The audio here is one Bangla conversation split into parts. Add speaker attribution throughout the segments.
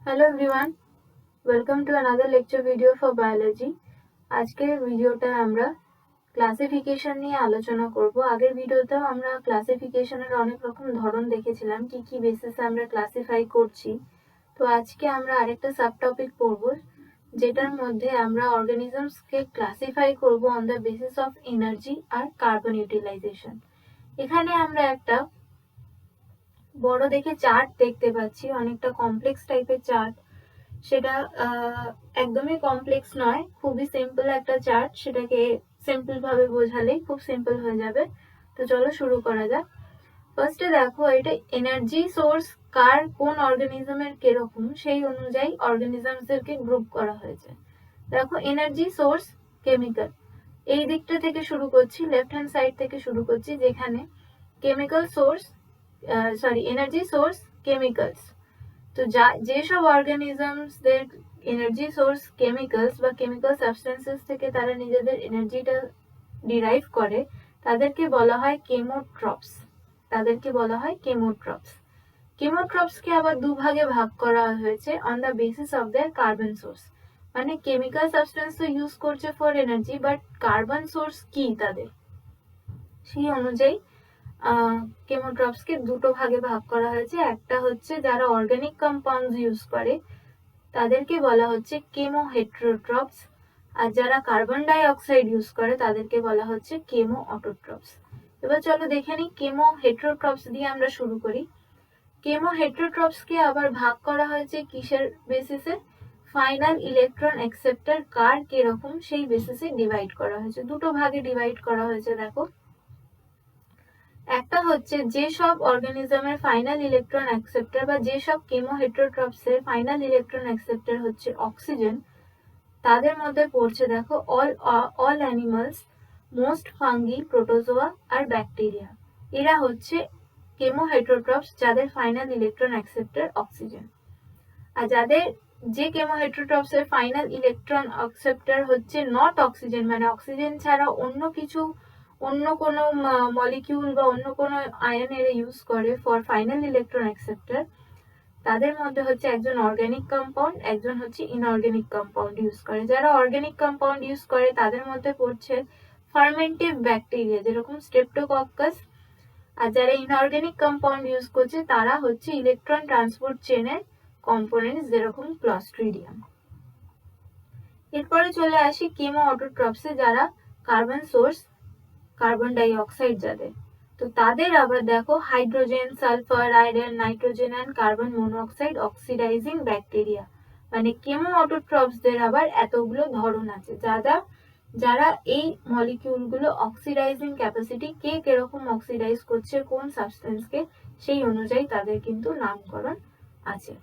Speaker 1: Hello everyone, welcome to another lecture video for biology. আজকের ভিডিওটা আমরা ক্লাসিফিকেশন নিয়ে আলোচনা করব। আগের ভিডিওতেও আমরা ক্লাসিফিকেশনের অনেক রকম ধরন দেখেছিলাম, কি কি বেসিসে আমরা ক্লাসিফাই করছি। তো আজকে আমরা আরেকটা সাবটপিক পড়ব, যেটার মধ্যে আমরা অর্গানিজমসকে ক্লাসিফাই করব on the basis of energy আর কার্বন ইউটিলাইজেশন। এখানে আমরা একটা বড় দেখে চার্ট দেখতে পাচ্ছি, অনেকটা কমপ্লেক্স টাইপের চার্ট। সেটা একদমই কমপ্লেক্স নয়, খুবই সিম্পল একটা চার্ট। সেটাকে সিম্পল ভাবে বোঝালেই খুব সিম্পল হয়ে যাবে। তো চলো শুরু করা যাক। ফার্স্টে দেখো, এটা এনার্জি সোর্স কার কোন অর্গানিজমের কিরকম সেই অনুযায়ী অর্গানিজমসদেরকে গ্রুপ করা হয়েছে। দেখো, এনার্জি সোর্স কেমিক্যাল, এই দিকটা থেকে শুরু করছি, লেফট হ্যান্ড সাইড থেকে শুরু করছি, যেখানে chemical source energy source chemicals. তো যেসব অর্গানিজমসদের এনার্জি সোর্স কেমিক্যালস বা কেমিক্যাল সাবস্টেন্সেস থেকে তারা নিজেদের এনার্জিটা ডিরাইভ করে, তাদেরকে বলা হয় কেমোট্রপস। কেমোট্রপসকে আবার দুভাগে ভাগ করা হয়েছে on the basis of their carbon source. মানে কেমিক্যাল সাবস্টেন্স তো ইউজ করছে for energy, but carbon source কি তাদের, সেই অনুযায়ী কেমোট্রপসকে দুটো ভাগে ভাগ করা হয়েছে। একটা হচ্ছে যারা অর্গানিক কম্পাউন্ডস ইউজ করে, তাদেরকে বলা হচ্ছে কেমো হেটারোট্রপস, আর যারা কার্বন ডাই অক্সাইড ইউজ করে তাদেরকে বলা হচ্ছে কেমো অটোট্রপস। এবার চলো দেখে নিই, কেমো হেটারোট্রপস দিয়ে আমরা শুরু করি। কেমো হেটারোট্রপসকে আবার ভাগ করা হয়েছে কিসের বেসিসে? ফাইনাল ইলেকট্রন অ্যাকসেপ্টর কার কিরকম সেই বেসিসে ডিভাইড করা হয়েছে। দুটো ভাগে ডিভাইড করা হয়েছে। দেখো, একটা হচ্ছে যেসব অর্গানিজমের ফাইনাল ইলেকট্রন অ্যাকসেপ্টর বা যেসব কেমো হেটারোট্রপসের ফাইনাল ইলেকট্রন অ্যাকসেপ্টর হচ্ছে অক্সিজেন, তাদের মধ্যে পড়ছে দেখো all animals, most fungi, protozoa আর ব্যাকটেরিয়া। এরা হচ্ছে কেমো হেটারোট্রপস যাদের ফাইনাল ইলেকট্রন অ্যাকসেপ্টর অক্সিজেন। আর যাদের যে কেমো হেটারোট্রপসের ফাইনাল ইলেকট্রন অ্যাকসেপ্টর হচ্ছে নট অক্সিজেন, মানে অক্সিজেন ছাড়া অন্য কিছু, অন্য কোনো মলিকিউল বা অন্য কোনো আয়ন এরা ইউজ করে ফর ফাইনাল ইলেকট্রন অ্যাকসেপ্টর, তাদের মধ্যে হচ্ছে একজন অর্গানিক কম্পাউন্ড, একজন হচ্ছে ইনঅর্গানিক কম্পাউন্ড ইউজ করে। যারা অর্গানিক কম্পাউন্ড ইউজ করে তাদের মধ্যে পড়ছে ফার্মেন্টিভ ব্যাকটেরিয়া, যেরকম স্ট্রেপ্টোকক্কাস। আর যারা ইনঅর্গানিক কম্পাউন্ড ইউজ করছে তারা হচ্ছে ইলেকট্রন ট্রান্সপোর্ট চেনের কম্পোনেন্টস, যেরকম ক্লস্ট্রিডিয়াম। এরপরে চলে আসি কেমো অটোট্রপসে, যারা কার্বন সোর্স, কার্বন ডাই অক্সাইড যাদের। তো তাদের আবার দেখো hydrogen, sulphur, iron, nitrogen and carbon monoxide oxidizing bacteria. মানে কেমো অটোট্রপসদের আবার এতগুলো ধরন আছে, যারা এই মলিকিউলগুলো অক্সিডাইজিং ক্যাপাসিটি, কে কিরকম অক্সিডাইজ করছে কোন সাবস্টেন্সকে, সেই অনুযায়ী তাদের কিন্তু নামকরণ আছে।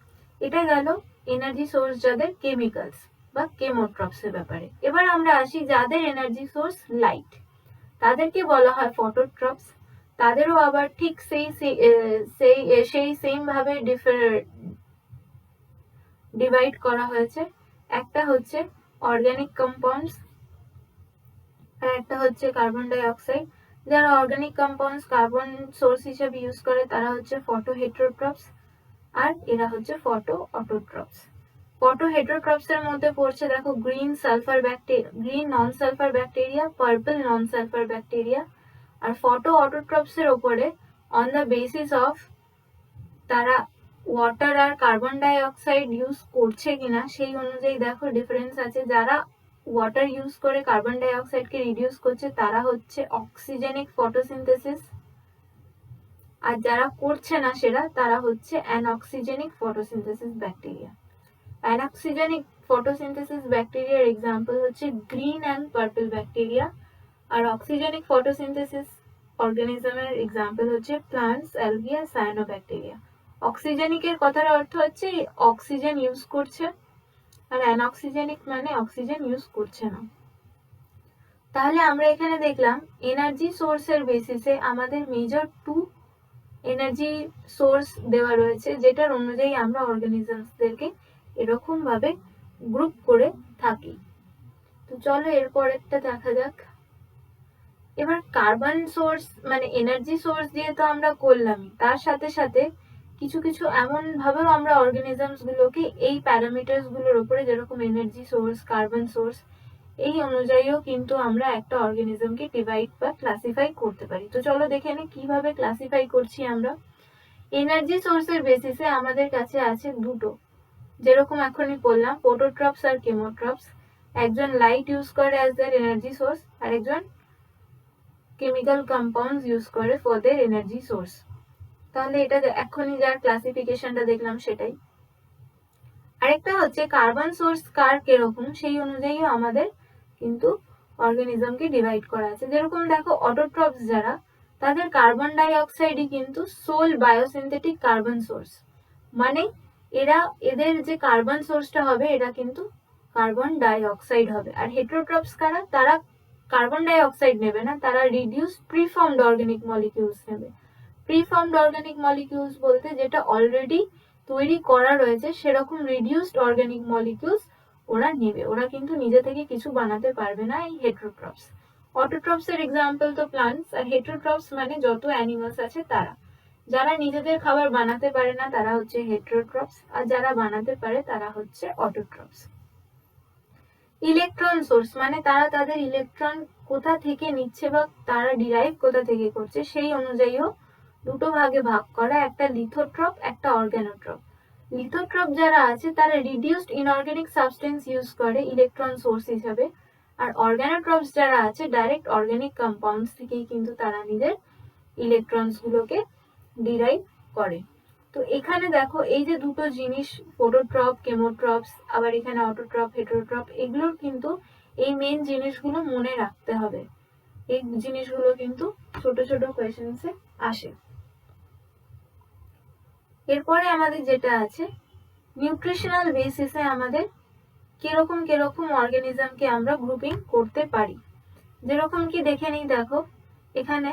Speaker 1: এটা গেল এনার্জি সোর্স যাদের কেমিক্যালস বা কেমোট্রপসের ব্যাপারে। এবার আমরা আসি যাদের এনার্জি সোর্স লাইট, তাদেরকে বলা হয় ফটোট্রপস। তাদেরও আবার ঠিক সেই সেম ভাবে ডিভাইড করা হয়েছে। একটা হচ্ছে অর্গানিক কম্পাউন্ডস আর একটা হচ্ছে কার্বন ডাই অক্সাইড। যারা অর্গানিক কম্পাউন্ডস কার্বন সোর্স হিসেবে ইউজ করে তারা হচ্ছে ফটো হেটারোট্রপস, আর এরা হচ্ছে ফটো অটোট্রপস। ফটো হেটারোট্রপস এর মধ্যে পড়ছে দেখো গ্রিন নন সালফার ব্যাকটেরিয়া, পার্পল নন সালফার ব্যাকটেরিয়া। আর ফটো অটোট্রপস এর উপরে অন দ্য বেসিস অফ তারা ওয়াটার আর কার্বন ডাই অক্সাইড ইউজ করছে কিনা সেই অনুযায়ী দেখো ডিফারেন্স আছে। যারা ওয়াটার ইউজ করে কার্বন ডাই অক্সাইডকে রিডিউস করছে তারা হচ্ছে অক্সিজেনিক ফটোসিনথেসিস, আর যারা করছে না সেটা তারা হচ্ছে anoxygenic photosynthesis bacteria. Anoxygenic photosynthesis ব্যাকটেরিয়ার এক্সাম্পল হচ্ছে গ্রিন অ্যান্ড পার্পল ব্যাকটেরিয়া, আর অক্সিজেনিক ফটোসিনথেসিস অর্গানিজমের এক্সাম্পল হচ্ছে প্লান্টস, অ্যালগি আর সায়ানোব্যাকটেরিয়া। অক্সিজেনিকের কথার অর্থ হচ্ছে অক্সিজেন ইউজ করছে, আর অ্যানঅক্সিজেনিক মানে অক্সিজেন ইউজ করছে না। তাহলে আমরা এখানে দেখলাম এনার্জি সোর্সের বেসিসে আমাদের মেজর টু এনার্জি সোর্স দেওয়া রয়েছে, যেটার অনুযায়ী আমরা অর্গানিজমসদেরকে এরকম ভাবে গ্রুপ করে থাকি। তো চলো এরপরেরটা দেখা যাক। এবার কার্বন সোর্স মানে এনার্জি সোর্স দিয়ে তো আমরা করলামই, তার সাথে সাথে কিছু কিছু এমন ভাবেও আমরা অর্গানিজমস গুলোকে এই প্যারামিটার্স গুলোর উপরে, যেরকম এনার্জি সোর্স, কার্বন সোর্স, এই অনুযায়ীও কিন্তু আমরা একটা অর্গানিজমকে ডিভাইড বা ক্লাসিফাই করতে পারি। তো চলো দেখে নিই কিভাবে ক্লাসিফাই করছি আমরা। এনার্জি সোর্সের বেসিসে আমাদের কাছে আছে দুটো, যেরকম এখনই বললাম, ফটোট্রপস আর কেমোট্রপস। একজন লাইট ইউজ করে অ্যাজ দেয়ার এনার্জি সোর্স, আর একজন কেমিক্যাল কম্পাউন্ডস ইউজ করে ফর দেয়ার এনার্জি সোর্স। তাহলে এটা এখনই যার ক্লাসিফিকেশনটা দেখলাম সেটাই। আরেকটা হচ্ছে কার্বন সোর্স কার কিরকম, সেই অনুযায়ীও আমাদের কিন্তু অর্গানিজমকে ডিভাইড করা আছে। যেরকম দেখো অটোট্রপস যারা, তাদের কার্বন ডাই অক্সাইডই কিন্তু সোল বায়োসিনথেটিক কার্বন সোর্স, মানে এদের যে কার্বন সোর্সটা হবে এটা কিন্তু কার্বন ডাই অক্সাইড হবে। আর হেটারোট্রপস কারা, তারা কার্বন ডাই অক্সাইড নেবে না, তারা রিডিউস প্রিফর্মড অর্গানিক মলিকিউলস নেবে। প্রিফর্মড অর্গানিক মলিকিউলস বলতে যেটা অলরেডি তৈরি করা রয়েছে সেরকম রিডিউসড অর্গানিক মলিকিউলস ওরা নেবে, ওরা কিন্তু নিজে থেকে কিছু বানাতে পারবে না এই হেটারোট্রপস। অটোট্রপস এর এক্সাম্পল তো প্লান্টস, আর হেটারোট্রপস মানে যত অ্যানিমালস আছে তারা। যারা নিজেদের খাবার বানাতে পারে না তারা হচ্ছে হেটারোট্রপস, আর যারা বানাতে পারে তারা হচ্ছে অটোট্রপস। ইলেকট্রন সোর্স মানে তারা তাদের ইলেকট্রন কোথা থেকে নিচ্ছে বা তারা ডিরাইভ কোথা থেকে করছে সেই অনুযায়ীও দুটো ভাগে ভাগ করা, একটা লিথোট্রপ, একটা অর্গানোট্রপ। লিথোট্রপ যারা আছে তারা রিডিউসড ইনঅর্গানিক সাবস্টেন্স ইউজ করে ইলেকট্রন সোর্স হিসাবে, আর অর্গানোট্রপস যারা আছে ডাইরেক্ট অর্গানিক কম্পাউন্ডস থেকেই কিন্তু তারা নিজের ইলেকট্রনস গুলোকে ডিরাইভ করে। তো এখানে দেখো এই যে দুটো জিনিস, ফটোট্রপ, কেমোট্রপস, আবার এখানে অটোট্রপ, হেটারোট্রপ, এগুলোর কিন্তু এই মেন জিনিসগুলো মনে রাখতে হবে। এই জিনিসগুলো কিন্তু ছোট ছোট কোয়েশ্চেন্সে আসে। এরপরে আমাদের যেটা আছে, নিউট্রিশনাল বেসিসে আমাদের কিরকম কিরকম অর্গানিজমকে আমরা গ্রুপিং করতে পারি। যেরকম কি দেখে নিই, দেখো এখানে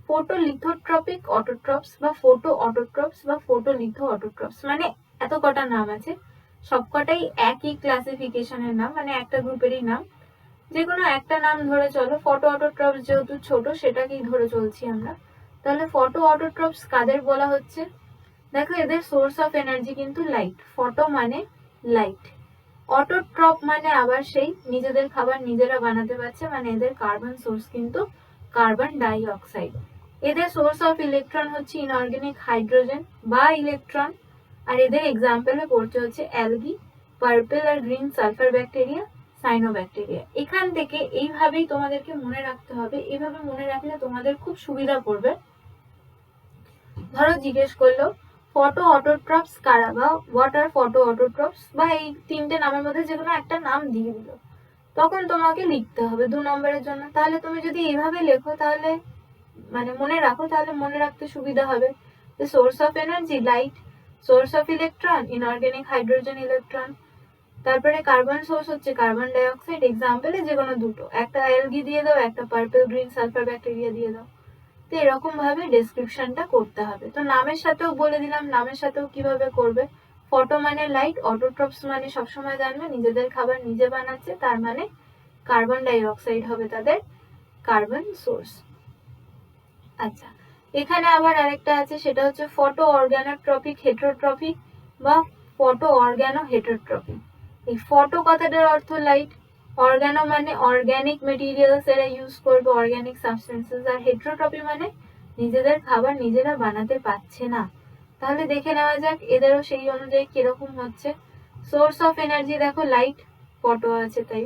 Speaker 1: ফোটোলিথোট্রপিক অটোট্রপস বা ফোটো অটোট্রপস বা ফোটোলিথো অটোট্রপস, মানে এত কটা নাম আছে, সবকটাই একই ক্লাসিফিকেশনের নাম, মানে একটা গ্রুপেরই নাম। যে কোনো একটা নাম ধরে চলো। ফটো অটোট্রপস যেহেতু ছোট সেটাকেই ধরে চলছি আমরা। তাহলে ফটো অটোট্রপস কাদের বলা হচ্ছে, দেখো এদের সোর্স অফ এনার্জি কিন্তু লাইট। ফটো মানে লাইট, অটোট্রপ মানে আবার সেই নিজেদের খাবার নিজেরা বানাতে পারছে, মানে এদের কার্বন সোর্স কিন্তু কার্বন ডাই অক্সাইড। এদের সোর্স অফ ইলেকট্রন হচ্ছে ইনঅর্গানিক হাইড্রোজেন বা ইলেকট্রন, আর এদের এক্সাম্পলে পড়ছে হচ্ছে অ্যালগি, পার্পল আর গ্রিন সালফার ব্যাকটেরিয়া, সাইনোব্যাকটেরিয়া। এখান থেকে এইভাবেই তোমাদেরকে মনে রাখতে হবে, এইভাবে মনে রাখলে তোমাদের খুব সুবিধা পড়বে। ধরো জিজ্ঞেস করলো ফটো অটোট্রপস কারা বা হোয়াট আর ফটো অটোট্রপস, বা এই তিনটে নামের মধ্যে যে কোনো একটা নাম দিয়ে দিল, তখন তোমাকে লিখতে হবে 2 নম্বরের জন্য। তাহলে তুমি যদি এইভাবে লেখো তাহলে মানে মনে রাখো, তাহলে মনে রাখতে সুবিধা হবে। যে source of energy light, source of electron inorganic hydrogen electron, তারপরে কার্বন সোর্স হচ্ছে কার্বন ডাই অক্সাইড, এক্সাম্পলে যে কোনো দুটো, একটা অ্যালগি দিয়ে দাও, একটা পার্পল গ্রিন সালফার ব্যাকটেরিয়া দিয়ে দাও। তো এরকম ভাবে ডেসক্রিপশনটা করতে হবে। তো নামের সাথেও বলে দিলাম, নামের সাথেও কিভাবে করবে। ফটো মানে লাইট, অটোট্রপস মানে সবসময় জানবে নিজেদের খাবার নিজে বানাচ্ছে, তার মানে কার্বন ডাই অক্সাইড হবে তাদের কার্বন সোর্স। আচ্ছা, এখানে আবার আরেকটা আছে, সেটা হচ্ছে ফটো অর্গানোট্রপিক হেটারোট্রপিক বা ফটো অর্গানো হেটারোট্রপিক। এই ফটো কথাটার অর্থ লাইট, অর্গানো মানে অর্গানিক মেটেরিয়ালস এরা ইউজ করবে, অর্গানিক সাবস্টেন্সেস, আর হেটারোট্রপি মানে নিজেদের খাবার নিজেরা বানাতে পারছে না। তাহলে দেখে নেওয়া যাক এদেরও সেই অনুযায়ী কিরকম হচ্ছে। সোর্স অফ এনার্জি দেখো লাইট, ফটো আছে তাই।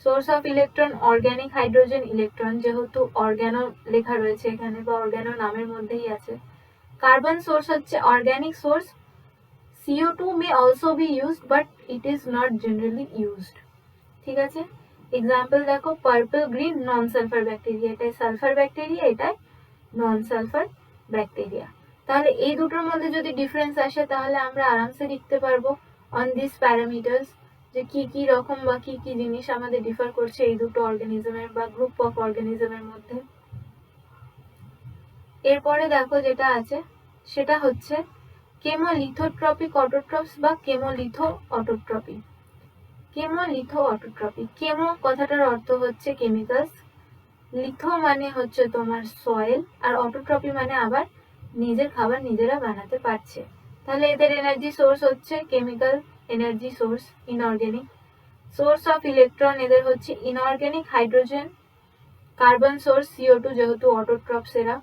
Speaker 1: Source of electron organic hydrogen electron, যেহেতু অর্গানো লেখা রয়েছে এখানে বা অর্গানো নামের মধ্যেই আছে। কার্বন সোর্স হচ্ছে organic source, CO2 may also be used but it is not generally used। ঠিক আছে, এক্সাম্পল দেখো পার্পল গ্রিন নন সালফার ব্যাকটেরিয়া, এটাই সালফার ব্যাকটেরিয়া, এটাই নন সালফার ব্যাকটেরিয়া। তাহলে এই দুটোর মধ্যে যদি ডিফারেন্স আসে তাহলে আমরা আরামসে লিখতে পারবো অন দিস প্যারামিটার্স, যে কি কি রকম বা কি কি জিনিস আমাদের ডিফার করছে এই দুটো অর্গানিজমের বা গ্রুপ অফ অর্গানিজমের মধ্যে। এরপরে দেখো যেটা আছে সেটা হচ্ছে কেমোলিথোট্রপিক অটোট্রপস বা কেমোলিথো অটোট্রপি। কেমোলিথো অটোট্রপি, কেমো কথাটার অর্থ হচ্ছে কেমিক্যালস, লিথো মানে হচ্ছে তোমার সয়েল, আর অটোট্রপি মানে আবার নিজের খাবার নিজেরা বানাতে পারছে। তাহলে এদের এনার্জি সোর্স হচ্ছে chemical energy source inorganic. Source of electron এদের হচ্ছে inorganic hydrogen, carbon source CO2 যেহেতু অটোট্রপস এরা।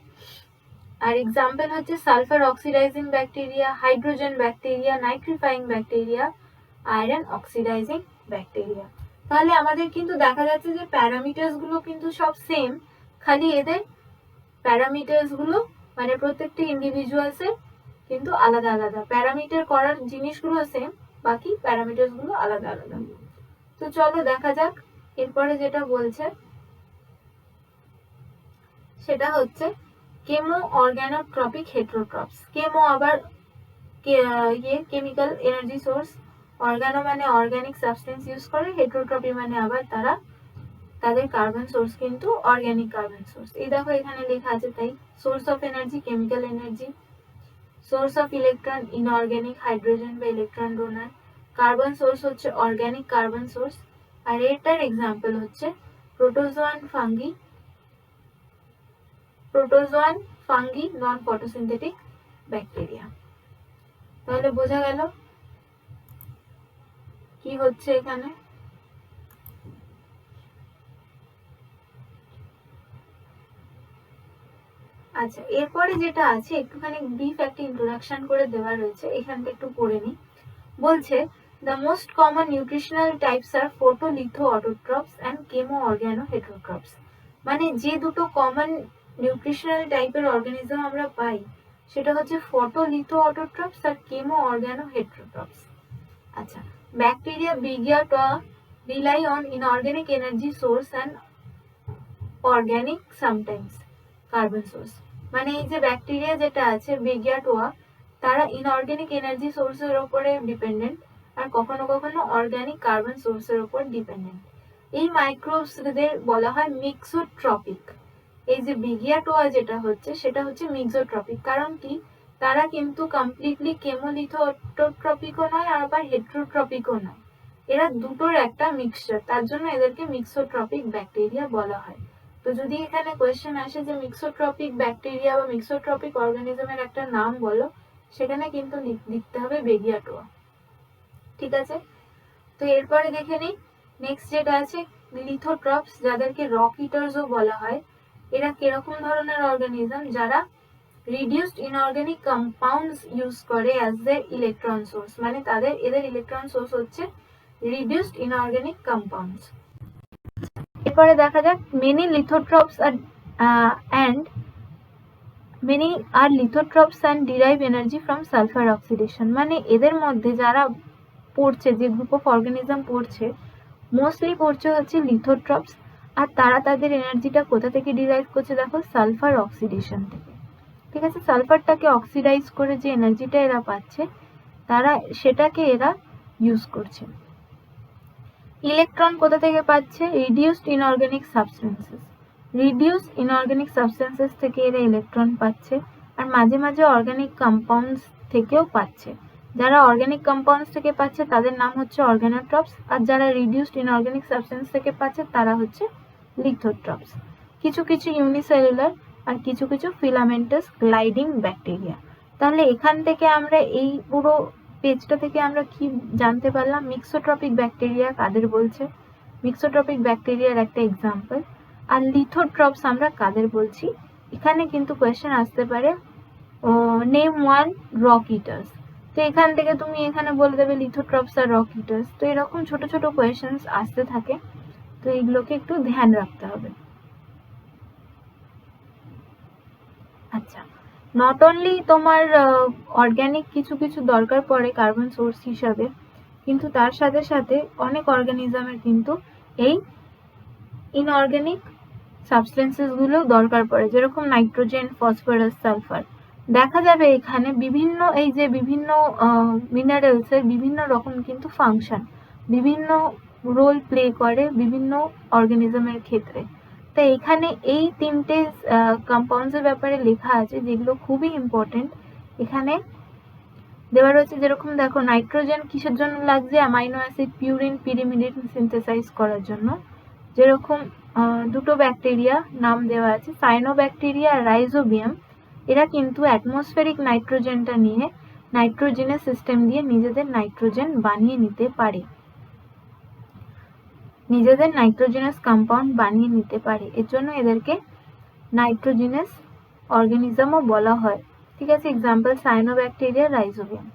Speaker 1: আর এক্সাম্পল হচ্ছে sulphur oxidising bacteria, hydrogen bacteria, nitrifying bacteria, iron oxidising bacteria. তাহলে আমাদের কিন্তু দেখা যাচ্ছে যে প্যারামিটার্স গুলো কিন্তু সব সেম, খালি এদের প্যারামিটার্স গুলো মানে প্রত্যেকটি ইন্ডিভিজুয়ালস এর কিন্তু আলাদা আলাদা প্যারামিটার করার জিনিসগুলো সেম, বাকি প্যারামিটার্স গুলো আলাদা আলাদা। তো চলো দেখা যাক এরপরে যেটা বলছে সেটা হচ্ছে কেমো অর্গানোট্রপিক হেটারোট্রপস। কেমো আবার কেমিক্যাল এনার্জি সোর্স, অর্গানো মানে অর্গানিক সাবস্টেন্স ইউজ করে, হেটারোট্রপি মানে আবার তারা তাদের কার্বন সোর্স কিন্তু অর্গানিক কার্বন সোর্স। এই দেখো এখানে লেখা আছে তাই। Source of energy chemical energy, source of electron inorganic hydrogen বা ইলেকট্রন ডোনার, কার্বন সোর্স হচ্ছে অর্গানিক কার্বন সোর্স। আর এটার এক্সাম্পল হচ্ছে প্রোটোজোয়ান ফাঙ্গি নন ফটোসিনথেটিক ব্যাকটেরিয়া। তাহলে বোঝা গেল কি হচ্ছে এখানে। আচ্ছা, এরপরে যেটা আছে একটুখানি ব্রিফ একটা ইন্ট্রোডাকশন করে দেওয়া রয়েছে, এখানটা একটু পড়ে নি। বলছে the most common nutritional types are photolithoautotrophs and chemoorganoheterotrophs। মানে যে দুটো কমন নিউট্রিশনাল টাইপের অর্গানিজম আমরা পাই সেটা হচ্ছে ফটোলিথোঅটোট্রপস আর chemoorganoheterotrophs। আচ্ছা, bacteria বিগিয়াটা rely on inorganic energy source and organic sometimes carbon source। মানে এই যে ব্যাকটেরিয়া যেটা আছে বিগিয়াটোয়া, তারা ইনঅর্গানিক এনার্জি সোর্সের উপরে ডিপেন্ডেন্ট আর কখনো কখনো অর্গানিক কার্বন সোর্সের উপর ডিপেন্ডেন্ট। এই মাইক্রোবসদের বলা হয় মিক্সোট্রপিক। এই যে বিগিয়াটোয়া যেটা হচ্ছে সেটা হচ্ছে মিক্সোট্রপিক, কারণ কি তারা কিন্তু কমপ্লিটলি কেমোলিথোট্রপিকও নয় আর আবার হেটারোট্রপিকও নয়, এরা দুটোর একটা মিক্সচার, তার জন্য এদেরকে মিক্সোট্রপিক ব্যাকটেরিয়া বলা হয়। তো যদি এখানে কোয়েশ্চেন আসে যে মিক্সোট্রপিক ব্যাকটেরিয়া বা মিক্সোট্রপিক অর্গানিজমের একটা নাম বলো, সেখানে কিন্তু লিখতে হবে বেগিয়াটোয়া। ঠিক আছে, তো এরপরে দেখে নিই নেক্সট যেটা আছে লিথোট্রপস, যাদেরকে রক ইটার্সও বলা হয়। এরা কিরকম ধরনের অর্গানিজম, যারা রিডিউসড ইনঅর্গানিক কম্পাউন্ডস ইউজ করে অ্যাজ দেয়ার ইলেকট্রন সোর্স। মানে এদের ইলেকট্রন সোর্স হচ্ছে রিডিউসড ইনঅর্গানিক কম্পাউন্ডস। এরপরে দেখা যাক মেনি লিথোট্রপস আর lithotrophs and derive energy from sulphur oxidation. মানে এদের মধ্যে যারা পড়ছে, যে গ্রুপ অফ অর্গানিজম পড়ছে, মোস্টলি পড়ছে হচ্ছে লিথোট্রপস, আর তারা তাদের এনার্জিটা কোথা থেকে ডিরাইভ করছে দেখো, সালফার অক্সিডেশন থেকে। ঠিক আছে, সালফারটাকে অক্সিডাইজ করে যে এনার্জিটা এরা পাচ্ছে তারা সেটাকে এরা ইউজ করছে। ইলেকট্রন কোথা থেকে পাচ্ছে, reduced inorganic substances. Reduced inorganic substances থেকে এরা ইলেকট্রন পাচ্ছে, আর মাঝে মাঝে অর্গানিক কম্পাউন্ডস থেকেও পাচ্ছে। যারা অর্গানিক কম্পাউন্ডস থেকে পাচ্ছে তাদের নাম হচ্ছে অর্গানোট্রপস, আর যারা রিডিউসড ইনঅর্গানিক সাবস্টেন্স থেকে পাচ্ছে তারা হচ্ছে লিথোট্রপস। কিছু কিছু ইউনিসেলুলার আর কিছু কিছু ফিলামেন্টাস গ্লাইডিং ব্যাকটেরিয়া। তাহলে এখান থেকে আমরা এই পুরো পেজটা থেকে আমরা কি জানতে পারলাম, মিক্সোট্রপিক ব্যাকটেরিয়া কাদের বলছে, মিক্সোট্রপিক ব্যাকটেরিয়ার একটা এক্সাম্পল। আর লিথোট্রপস আমরা কাদের বলছি, এখানে কিন্তু কোয়েশ্চেন আসতে পারে নেম ওয়ান রক ইটার্স। তো এখান থেকে তুমি এখানে বলে দেবে লিথোট্রপস আর রক ইটার্স। তো এরকম ছোট ছোট কোয়েশ্চেন আসতে থাকে, তো এইগুলোকে একটু ধ্যান রাখতে হবে। আচ্ছা, নট অনলি তোমার অর্গানিক কিছু কিছু দরকার পড়ে কার্বন সোর্স হিসাবে, কিন্তু তার সাথে সাথে অনেক অর্গানিজমের কিন্তু এই ইনঅর্গানিক সাবস্টেন্সেস গুলো দরকার পড়ে, যেরকম নাইট্রোজেন, ফসফরাস, সালফার। দেখা যাবে এখানে বিভিন্ন এই যে বিভিন্ন মিনারেলসের বিভিন্ন রকম কিন্তু ফাংশন, বিভিন্ন রোল প্লে করে বিভিন্ন অর্গানিজমের ক্ষেত্রে। তো এখানে এই তিনটে কম্পাউন্ডসের ব্যাপারে লেখা আছে যেগুলো খুবই ইম্পর্টেন্ট। এখানে দেওয়া রয়েছে, যেরকম দেখো নাইট্রোজেন কিসের জন্য লাগছে, amino acid purine pyrimidine synthesise করার জন্য। যেরকম দুটো ব্যাকটেরিয়া নাম দেওয়া আছে, সাইনোব্যাকটেরিয়া আর রাইজোবিয়াম, এরা কিন্তু অ্যাটমসফেরিক নাইট্রোজেনটা নিয়ে নাইট্রোজেনের সিস্টেম দিয়ে নিজেদের নাইট্রোজেন বানিয়ে নিতে পারে, নিজেদের নাইট্রোজেনাস কম্পাউন্ড বানিয়ে নিতে পারে। এর জন্য এদেরকে নাইট্রোজেনাস অর্গানিজমও বলা হয়। ঠিক আছে, এক্সাম্পল সায়ানোব্যাকটেরিয়া, রাইজোবিয়াম।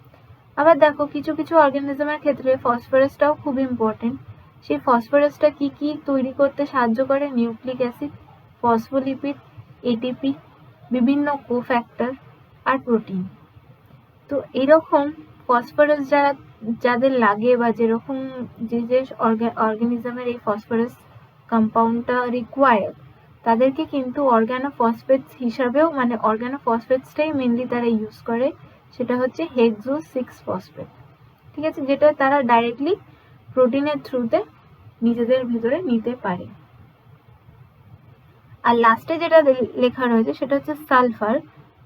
Speaker 1: আবার দেখো কিছু কিছু অর্গানিজমের ক্ষেত্রে ফসফরাসটাও খুব ইম্পর্টেন্ট। সেই ফসফরাসটা কি কি তৈরি করতে সাহায্য করে? নিউক্লিক অ্যাসিড, ফসফোলিপিড, এটিপি, বিভিন্ন কোফ্যাক্টর আর প্রোটিন। তো এরকম ফসফরাস যাদের লাগে বা যেরকম যে যে অর্গানিজমের এই ফসফরাস কম্পাউন্ডটা রিকোয়ার্ড, তাদেরকে কিন্তু অর্গানোফসফেটস হিসাবেও, মানে অর্গানোফসফেটসটাই মেনলি তারা ইউজ করে, সেটা হচ্ছে হেক্সো 6 ফসফেট। ঠিক আছে, যেটা তারা ডাইরেক্টলি প্রোটিনের থ্রুতে নিজেদের ভিতরে নিতে পারে। আর লাস্টে যেটা লেখা রয়েছে সেটা হচ্ছে সালফার,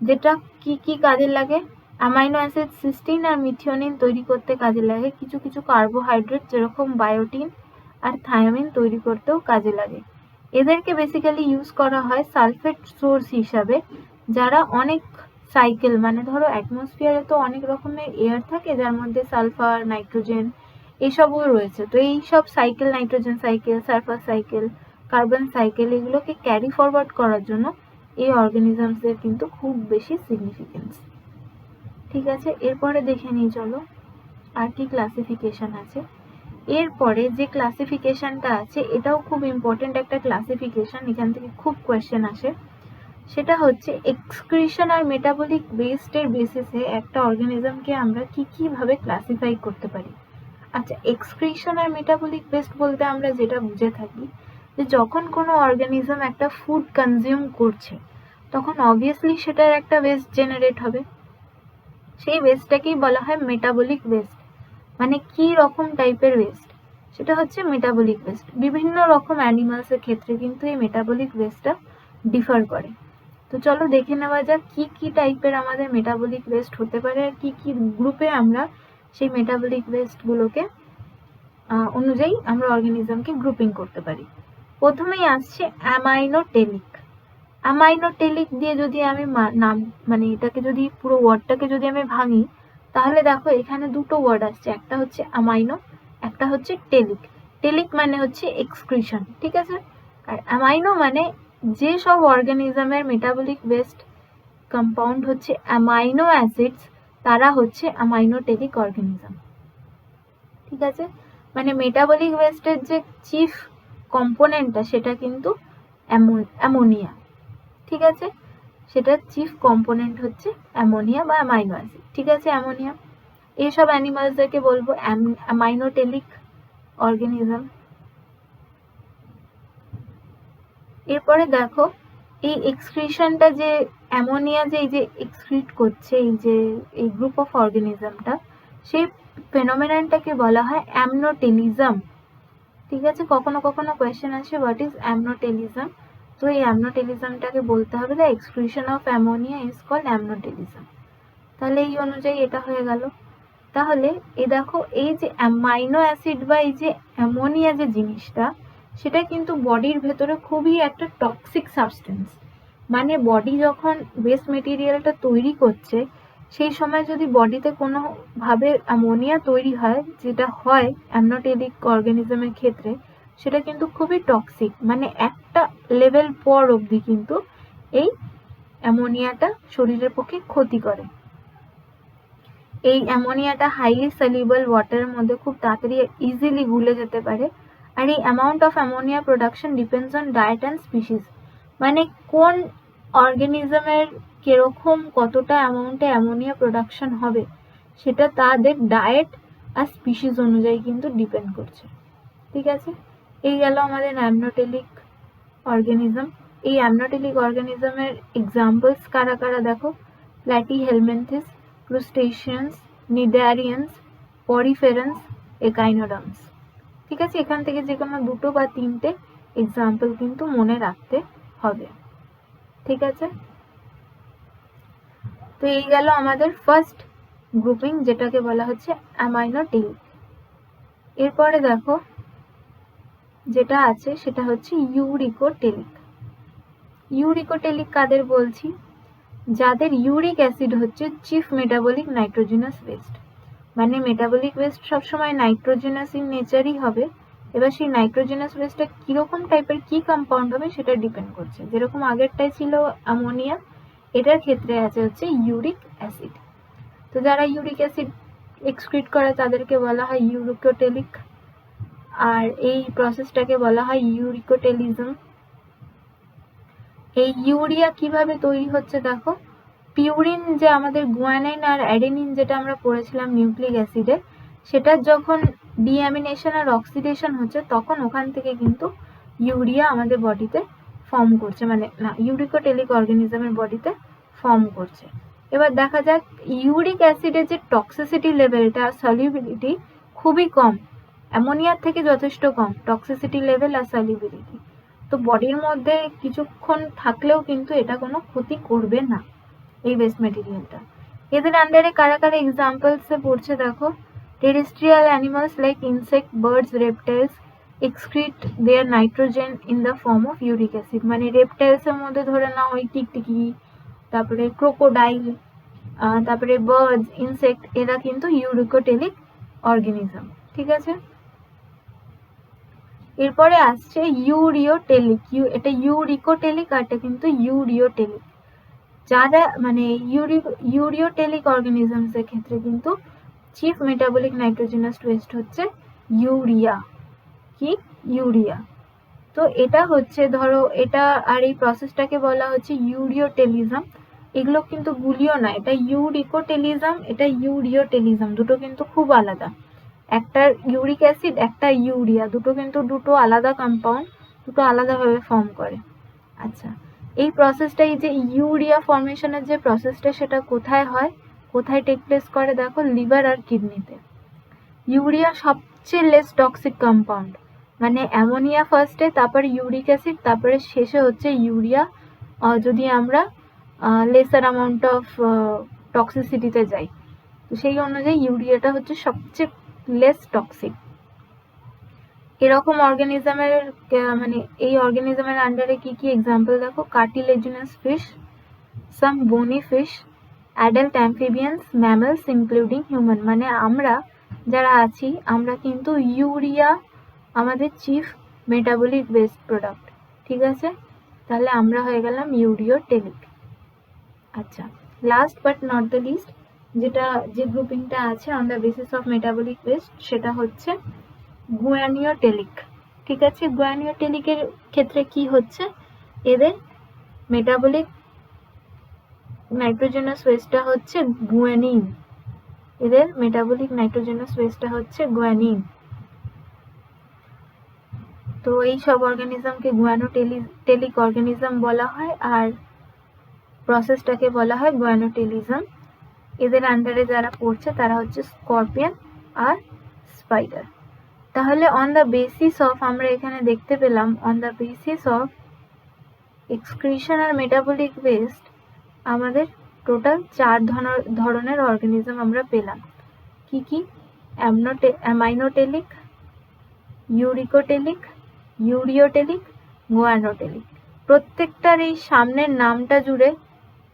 Speaker 1: যেটা কি কি কাজে লাগে? অ্যামাইনো অ্যাসিড সিস্টিন আর মিথিওনিন তৈরি করতে কাজে লাগে। কিছু কিছু কার্বোহাইড্রেট যেরকম বায়োটিন আর থায়ামিন তৈরি করতেও কাজে লাগে। এদেরকে বেসিক্যালি ইউজ করা হয় সালফেট সোর্স হিসাবে, যারা অনেক সাইকেল, মানে ধরো অ্যাটমসফিয়ারে তো অনেক রকমের এয়ার থাকে যার মধ্যে সালফার, নাইট্রোজেন এসবও রয়েছে। তো এই সব cycle, nitrogen cycle, sulphur cycle, carbon cycle, এগুলোকে ক্যারি ফরওয়ার্ড করার জন্য এই অর্গানিজমসদের কিন্তু খুব বেশি সিগনিফিকেন্স। ঠিক আছে, এরপরে দেখে নিই চলো আর কি ক্লাসিফিকেশন আছে। এরপরে যে ক্লাসিফিকেশনটা আছে এটাও খুব ইম্পর্টেন্ট একটা ক্লাসিফিকেশন, এখান থেকে খুব কোয়েশ্চেন আসে। সেটা হচ্ছে এক্সক্রিশন আর মেটাবলিক ওয়েস্টের বেসিসে একটা অর্গানিজমকে আমরা কি কিভাবে ক্লাসিফাই করতে পারি। আচ্ছা, এক্সক্রিশন আর মেটাবলিক ওয়েস্ট বলতে আমরা যেটা বুঝে থাকি যে যখন কোনো অর্গানিজম একটা ফুড কনজিউম করছে তখন অবভিয়াসলি সেটার একটা ওয়েস্ট জেনারেট হবে। সেই ওয়েস্টটাকেই বলা হয় মেটাবলিক ওয়েস্ট। মানে কি রকম টাইপের ওয়েস্ট? সেটা হচ্ছে মেটাবলিক ওয়েস্ট। বিভিন্ন রকম অ্যানিমালসের ক্ষেত্রে কিন্তু এই মেটাবলিক ওয়েস্টটা ডিফার করে। তো চলো দেখে নেওয়া যাক কি কি টাইপের আমাদের মেটাবলিক ওয়েস্ট হতে পারে আর কি কি গ্রুপে আমরা সেই মেটাবলিক ওয়েস্টগুলোকে অনুযায়ী আমরা অর্গানিজমকে গ্রুপিং করতে পারি। প্রথমেই আসছে অ্যামাইনোটেলিক। অ্যামাইনোটেলিক দিয়ে যদি আমি নাম, মানে এটাকে যদি পুরো ওয়ার্ডটাকে যদি আমি ভাঙি, তাহলে দেখো এখানে দুটো ওয়ার্ড আসছে, একটা হচ্ছে অ্যামাইনো, একটা হচ্ছে টেলিক। টেলিক মানে হচ্ছে এক্সক্রিশন, ঠিক আছে। আর অ্যামাইনো মানে যে সব অর্গানিজমের মেটাবলিক ওয়েস্ট কম্পাউন্ড হচ্ছে অ্যামাইনো অ্যাসিডস, তারা হচ্ছে অ্যামাইনোটেলিক অর্গানিজম। ঠিক আছে, মানে মেটাবলিক ওয়েস্টের যে চিফ কম্পোনেন্টটা সেটা কিন্তু অ্যামোনিয়া। ঠিক আছে, সেটার চিফ কম্পোনেন্ট হচ্ছে অ্যামোনিয়া বা অ্যামাইনো অ্যাসিড। ঠিক আছে, অ্যামোনিয়া। এইসব অ্যানিমালসদেরকে বলবো অ্যামাইনোটেলিক অর্গানিজম। এরপরে দেখো এই এক্সক্রিশনটা, যে অ্যামোনিয়া যে এই যে এক্সক্রিট করছে এই গ্রুপ অফ অর্গানিজমটা, সেই ফেনোমেননটাকে বলা হয় অ্যামনোটেলিজম। ঠিক আছে, কখনো কখনো কোয়েশ্চেন আসে হোয়াট ইজ অ্যামনোটেলিজম। তো এই অ্যামনোটেলিজমটাকে বলতে হবে the excretion of ammonia is called ammonotelism. তাহলে এই অনুযায়ী এটা হয়ে গেল। তাহলে এই দেখো এই যে অ্যামাইনো অ্যাসিড বা এই যে অ্যামোনিয়া যে জিনিসটা, সেটা কিন্তু বডির ভেতরে খুবই একটা টক্সিক সাবস্টেন্স। মানে বডি যখন ওয়েস্ট মেটেরিয়ালটা তৈরি করছে সেই সময় যদি বডিতে কোনোভাবে অ্যামোনিয়া তৈরি হয়, যেটা হয় অ্যামনোটেলিক অর্গানিজমের ক্ষেত্রে, সেটা কিন্তু খুবই টক্সিক। মানে একটা লেভেল পর অবধি কিন্তু এই অ্যামোনিয়াটা শরীরের পক্ষে ক্ষতি করে। এই অ্যামোনিয়াটা হাইলি সলিউবল ওয়াটারের মধ্যে খুব তাড়াতাড়ি ইজিলি গুলে যেতে পারে। আর এই amount of ammonia production depends on diet and species. মানে কোন অর্গানিজমের কিরকম কতটা অ্যামাউন্টে অ্যামোনিয়া প্রোডাকশন হবে সেটা তাদের ডায়েট আর স্পিসিস অনুযায়ী কিন্তু ডিপেন্ড করছে। ঠিক আছে, এই গেল আমাদের অ্যামনোটেলিক অর্গানিজম। এই অ্যামনোটেলিক অর্গানিজমের এক্সাম্পলস কারা কারা দেখো, প্ল্যাটিহেলমিনথেস, ক্রুস্টেশিয়ানস, নিডারিয়ান্স, পরিফেরেন্স, একাইনোডার্মস। ঠিক আছে, এখান থেকে যে কোনো দুটো বা তিনটে এক্সাম্পল কিন্তু মনে রাখতে হবে। ঠিক আছে, তো এই গেল আমাদের ফার্স্ট গ্রুপিং, যেটাকে বলা হচ্ছে অ্যামাইনোটেলিক। এরপরে দেখো যেটা আছে সেটা হচ্ছে ইউরিকোটেলিক। ইউরিকোটেলিক কাদের বলছি? যাদের ইউরিক অ্যাসিড হচ্ছে চিফ মেটাবলিক নাইট্রোজেনাস ওয়েস্ট, মানে মেটাবলিক ওয়েস্ট সবসময় নাইট্রোজেনাস ইন নেচারই হবে। এবার সেই নাইট্রোজেনাস ওয়েস্টটা কিরকম টাইপের কি কম্পাউন্ড হবে সেটা ডিপেন্ড করছে। যেরকম আগেরটাই ছিল অ্যামোনিয়া, এটার ক্ষেত্রে আছে হচ্ছে ইউরিক অ্যাসিড। তো যারা ইউরিক অ্যাসিড এক্সক্রিট করে তাদেরকে বলা হয় ইউরিকোটেলিক, আর এই প্রসেসটাকে বলা হয় ইউরিকোটেলিজম। এই ইউরিয়া কিভাবে তৈরি হচ্ছে দেখো, পিউরিন যে আমাদের গুয়ানিন আর অ্যাডেনিন যেটা আমরা পড়েছিলাম নিউক্লিক অ্যাসিডে, সেটার যখন ডিঅ্যামিনেশন আর অক্সিডেশন হচ্ছে তখন ওখান থেকে কিন্তু ইউরিয়া আমাদের বডিতে ফর্ম করছে, মানে না ইউরিকোটেলিক অর্গানিজমের বডিতে ফর্ম করছে। এবার দেখা যাক ইউরিক অ্যাসিডের যে টক্সিসিটি লেভেলটা, সলিউবিলিটি খুবই কম, অ্যামোনিয়ার থেকে যথেষ্ট কম টক্সিসিটি লেভেল আর সলিউবিলিটি। তো বডির মধ্যে কিছুক্ষণ থাকলেও কিন্তু এটা কোনো ক্ষতি করবে না এই ওয়েস্ট মেটেরিয়ালটা। এদের আন্ডারে কারা কারা এক্সাম্পলসে পড়ছে দেখো, terrestrial animals like insect, birds, reptiles excrete their nitrogen in the form of uric acid. মানে রেপটাইলসের মধ্যে ধরে নাও ওই টিকটিকি, তারপরে ক্রোকোডাইল, তারপরে বার্ডস, ইনসেক্ট, এরা কিন্তু ইউরিকোটেলিক অর্গানিজম। ঠিক আছে, এরপরে আসছে ইউরিওটেলিক। এটা ইউরিকোটেলিক আর এটা কিন্তু ইউরিওটেলিক। যারা মানে ইউরিওটেলিক অর্গানিজমস এর ক্ষেত্রে কিন্তু চিফ মেটাবলিক নাইট্রোজেনাস ওয়েস্ট হচ্ছে ইউরিয়া। কি? ইউরিয়া। তো এটা হচ্ছে ধরো এটা, আর এই প্রসেসটাকে বলা হচ্ছে ইউরিওটেলিজম। এগুলো কিন্তু গুলিও না, এটা ইউরিকোটেলিজম, এটা ইউরিওটেলিজম, দুটো কিন্তু খুব আলাদা। একটা ইউরিক অ্যাসিড, একটা ইউরিয়া, দুটো কিন্তু দুটো আলাদা কম্পাউন্ড, দুটো আলাদাভাবে ফর্ম করে। আচ্ছা, এই প্রসেসটা, এই যে ইউরিয়া ফর্মেশনের যে প্রসেসটা, সেটা কোথায় হয়, কোথায় টেক প্লেস করে দেখো, লিভার আর কিডনিতে। ইউরিয়া সবচেয়ে লেস টক্সিক কম্পাউন্ড, মানে অ্যামোনিয়া ফার্স্টে, তারপরে ইউরিক অ্যাসিড, তারপরে শেষে হচ্ছে ইউরিয়া, যদি আমরা লেসার অ্যামাউন্ট অফ টক্সিসিটিতে যাই। তো সেই অনুযায়ী ইউরিয়াটা হচ্ছে সবচেয়ে লেস টক্সিক। এরকম অর্গানিজমের মানে এই অর্গানিজমের আন্ডারে কি কি এক্সাম্পল দেখো, cartilaginous fish, some bony fish, adult amphibians, mammals including human. মানে আমরা যারা আছি, আমরা কিন্তু ইউরিয়া আমাদের চিফ মেটাবলিক ওয়েস্ট প্রোডাক্ট। ঠিক আছে, তাহলে আমরা হয়ে গেলাম ইউরিওটেলিক। আচ্ছা, last but not the least, যেটা যে গ্রুপিংটা আছে on the basis of metabolic waste, সেটা হচ্ছে গুয়ানিওটেলিক। ঠিক আছে, গুয়ানিওটেলিকের ক্ষেত্রে কি হচ্ছে, এদের মেটাবলিক নাইট্রোজেনাস ওয়েস্টটা হচ্ছে গুয়ানিন। এদের মেটাবলিক নাইট্রোজেনাস ওয়েস্টটা হচ্ছে গুয়ানিন। তো এই সব অর্গানিজমকে গুয়ানোটেলিক অর্গানিজম বলা হয়, আর প্রসেসটাকে বলা হয় গুয়ানোটেলিজম। এদের আন্ডারে যারা পড়ছে তারা হচ্ছে স্করপিয়ন আর স্পাইডার। তাহলে অন দ্য বেসিস অফ, আমরা এখানে দেখতে পেলাম on the basis of excretion আর মেটাবলিক ওয়েস্ট আমাদের টোটাল 4 ধরনের অর্গানিজম আমরা পেলাম। কি কি? অ্যামাইনোটেলিক, ইউরিকোটেলিক, ইউরিওটেলিক, গুয়ানোটেলিক। প্রত্যেকটার এই সামনের নামটা জুড়ে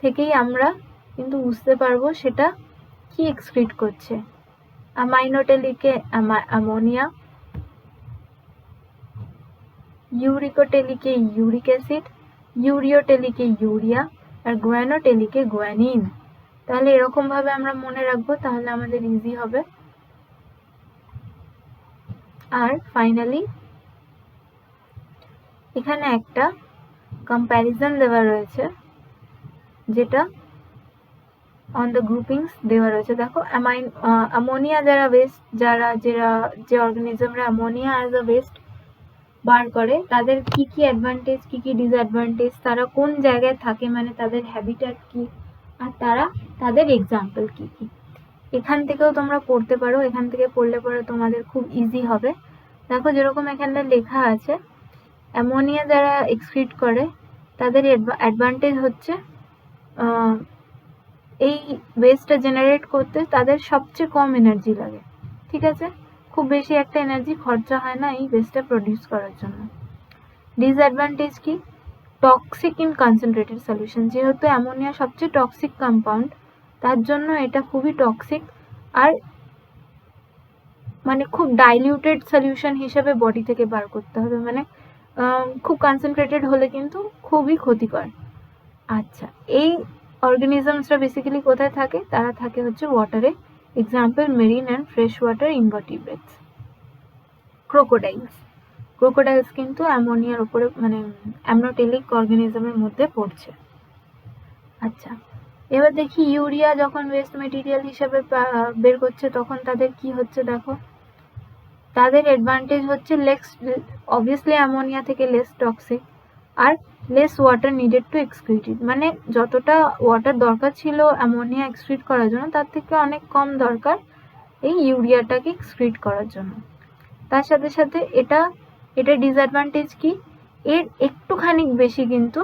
Speaker 1: থেকেই আমরা কিন্তু বুঝতে পারবো সেটা কি এক্সক্রিট করছে। অ্যামাইনোটেলিকে অ্যামোনিয়া, ইউরিকোটেলিকে ইউরিক অ্যাসিড, ইউরিওটেলিকে ইউরিয়া, আর গুয়ানোটেলিকে গুয়ানিন। তাহলে এরকম ভাবে আমরা মনে রাখবো, তাহলে আমাদের ইজি হবে। আর ফাইনালি এখানে একটা কম্প্যারিজন দেওয়া রয়েছে, যেটা অন দ্য গ্রুপিংস দেওয়া রয়েছে। দেখো, অ্যামোনিয়া যারা ওয়েস্ট, যে অর্গানিজমরা অ্যামোনিয়া অ্যাজ আ ওয়েস্ট বার করে, তাদের কি কি অ্যাডভান্টেজ, কি কি ডিসঅ্যাডভান্টেজ, তারা কোন জায়গায় থাকে, মানে তাদের হ্যাবিট্যাট কি, আর তাদের এক্সাম্পল কি কি। এখান থেকেও তোমরা পড়তে পারো, এখান থেকে পড়লে পরে তোমাদের খুব ইজি হবে। দেখো, যেরকম এখানটা লেখা আছে, অ্যামোনিয়া যারা এক্সক্রিট করে তাদের অ্যাডভান্টেজ হচ্ছে এই ওয়েস্টটা জেনারেট করতে তাদের সবচেয়ে কম এনার্জি লাগে। ঠিক আছে, খুব বেশি একটা এনার্জি খরচা হয় না এই ওয়েস্টটা প্রডিউস করার জন্য। ডিসঅ্যাডভান্টেজ কি? টক্সিক ইন কনসেন্ট্রেটেড সলিউশন, যেহেতু অ্যামোনিয়া সবচেয়ে টক্সিক কম্পাউন্ড, তার জন্য এটা খুবই টক্সিক, আর মানে খুব ডাইলিউটেড সলিউশন হিসেবে বডি থেকে বার করতে হবে, মানে খুব কনসেন্ট্রেটেড হলে কিন্তু খুবই ক্ষতিকর। আচ্ছা, এই অর্গানিজমসরা বেসিক্যালি কোথায় থাকে? তারা থাকে হচ্ছে ওয়াটারে, example marine and fresh water invertebrates. Crocodiles কিন্তু অ্যামোনিয়ার উপরে মানে অ্যামনোটেলিক অর্গানিজমের মধ্যে পড়ছে। আচ্ছা, এবার দেখি ইউরিয়া যখন ওয়েস্ট মেটেরিয়াল হিসেবে বের করছে তখন তাদের কি হচ্ছে দেখো। তাদের অ্যাডভান্টেজ হচ্ছে অবভিয়াসলি অ্যামোনিয়া থেকে লেস টক্সিক, আর less water needed to excrete it, মানে যতটা ওয়াটার দরকার ছিল অ্যামোনিয়া এক্সক্রিট করার জন্য তার থেকে অনেক কম দরকার এই ইউরিয়াটাকে এক্সক্রিট করার জন্য। তার সাথে সাথে এটা ডিসঅ্যাডভান্টেজ কি, এর একটুখানি বেশি কিন্তু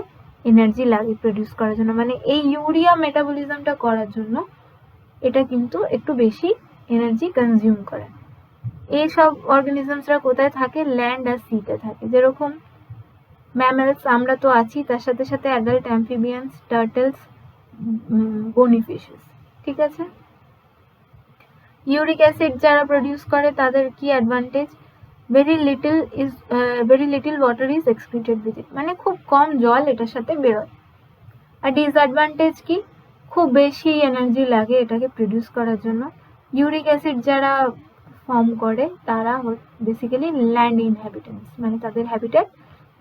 Speaker 1: এনার্জি লাগে প্রডিউস করার জন্য, মানে এই ইউরিয়া মেটাবলিজমটা করার জন্য এটা কিন্তু একটু বেশি এনার্জি কনজিউম করে। এইসব অর্গানিজমসরা কোথায় থাকে? ল্যান্ড আর সিতে থাকে, যেরকম ম্যামেলস আমরা তো আছি, তার সাথে সাথে অ্যাডাল্ট অ্যাম্ফিবিয়ান্স, টার্টলস, বনি ফিশেস। ঠিক আছে, ইউরিক অ্যাসিড যারা প্রডিউস করে তাদের কি advantage? Very little water is excreted with it, মানে খুব কম জল এটার সাথে বেরোয়। আর ডিসঅ্যাডভান্টেজ কি? খুব বেশি এনার্জি লাগে এটাকে প্রডিউস করার জন্য। ইউরিক অ্যাসিড যারা ফর্ম করে তারা বেসিক্যালি ল্যান্ড ইনহ্যাবিটেন্টস, মানে তাদের habitat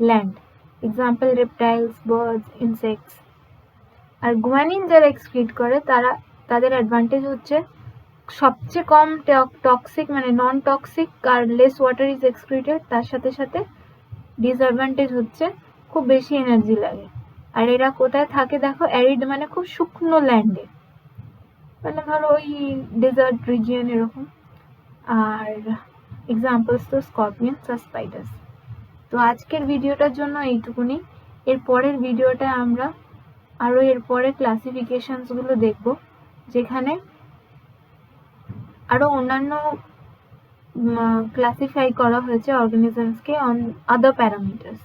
Speaker 1: land, example reptiles, birds, insects. আর গুয়ানিন যারা এক্সক্রিট করে তাদের অ্যাডভান্টেজ হচ্ছে সবচেয়ে কম টক্সিক, মানে নন টক্সিক, আর লেস ওয়াটার ইজ এক্সক্রিটেড। তার সাথে সাথে ডিসঅ্যাডভান্টেজ হচ্ছে খুব বেশি এনার্জি লাগে। আর এরা কোথায় থাকে দেখো? অ্যারিড, মানে খুব শুকনো ল্যান্ডে, মানে ধরো ওই ডেজার্ট রিজিয়ন এরকম। আর এক্সাম্পলস তো স্করপিয়ন্স আর স্পাইডার্স। তো আজকের ভিডিওটার জন্য এইটুকুনি। এর পরের ভিডিওটা আমরা আরও এরপরে ক্লাসিফিকেশনসগুলো দেখব, যেখানে আরও অন্যান্য ক্লাসিফাই করা হয়েছে অর্গানিজমসকে অন আদার প্যারামিটার্স।